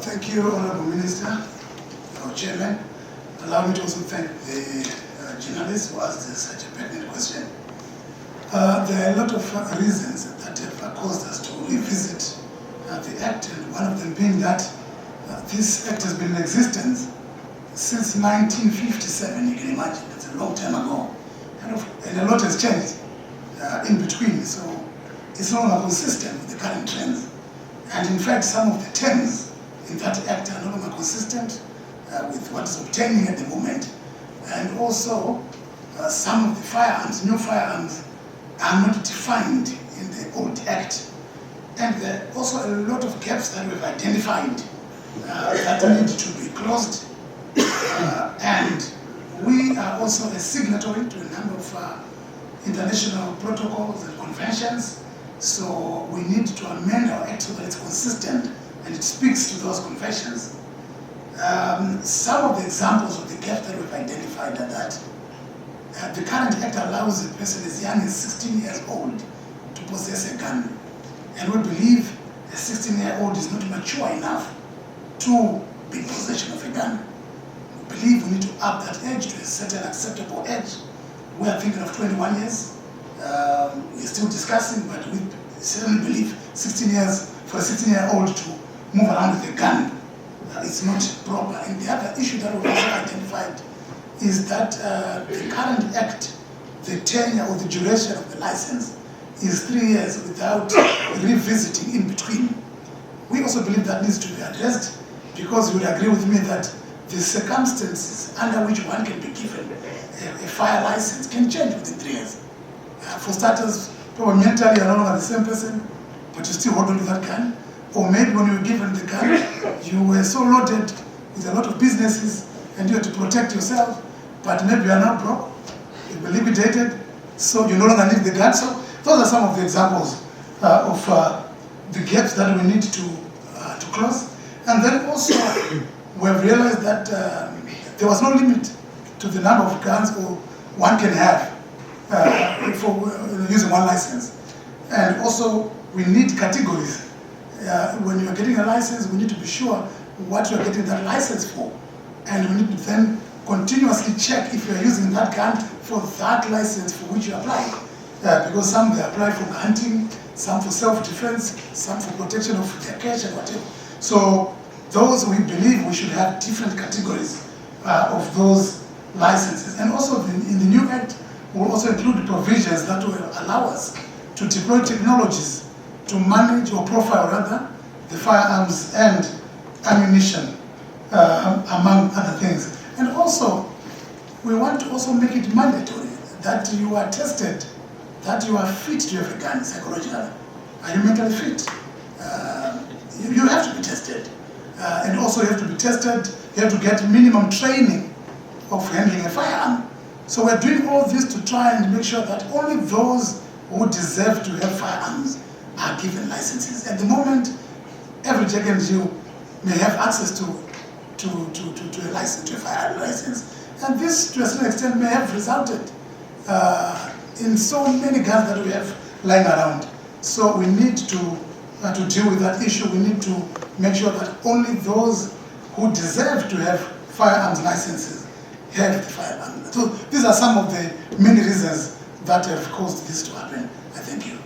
Thank you, Honorable Minister, our Chairman. Allow me to also thank the journalist who asked such a pertinent question. There are a lot of reasons that have caused us to revisit the Act, and one of them being that this Act has been in existence since 1957. You can imagine, it's a long time ago. And a lot has changed in between, so it's no longer consistent with the current trends. And in fact, some of the terms in that Act are no longer consistent with what is obtaining at the moment. And also, some of the firearms, new firearms, are not defined in the old Act. And there are also a lot of gaps that we've identified that need to be closed. And we are also a signatory to a number of international protocols and conventions. So we need to amend our Act so that it's consistent and it speaks to those conventions. Some of the examples of the gaps that we've identified are that the current Act allows a person as young as 16 years old to possess a gun. And we believe a 16-year-old is not mature enough to be in possession of a gun. We believe we need to up that age to a certain acceptable age. We are thinking of 21 years. We're still discussing, but we certainly believe 16 years for a 16-year-old to move around with a gun is not proper. And the other issue that we've also identified is that the current Act, the tenure or the duration of the license is 3 years without revisiting in between. We also believe that needs to be addressed, because you would agree with me that the circumstances under which one can be given a fire license can change within 3 years. For starters, probably mentally you're no longer the same person, but you still hold on to that gun. Or maybe when you were given the gun, you were so loaded with a lot of businesses and you had to protect yourself, but maybe you are now broke, you were liquidated, so you no longer need the gun. So those are some of the examples of the gaps that we need to close. And then also, we have realized that there was no limit to the number of guns one can have for using one license. And also, we need categories. When you are getting a license, we need to be sure what you are getting that license for. And we need to then continuously check if you are using that gun for that license for which you applied. Because some they apply for hunting, some for self-defense, some for protection of their cash and whatever. So those, we believe we should have different categories of those licenses. And also in the new Act, we'll also include provisions that will allow us to deploy technologies to manage or profile rather the firearms and ammunition, among other things. And also, we want to also make it mandatory that you are tested, that you are fit to have a gun psychologically. Are you mentally fit? You have to be tested. And also you have to be tested, you have to get minimum training of handling a firearm. So we're doing all this to try and make sure that only those who deserve to have firearms are given licenses. At the moment, every Jack and Jill may have access to a license, to a firearm license. And this, to a certain extent, may have resulted in so many guns that we have lying around. So we need to deal with that issue. We need to make sure that only those who deserve to have firearms licenses have the firearms. So these are some of the many reasons that have caused this to happen. I thank you.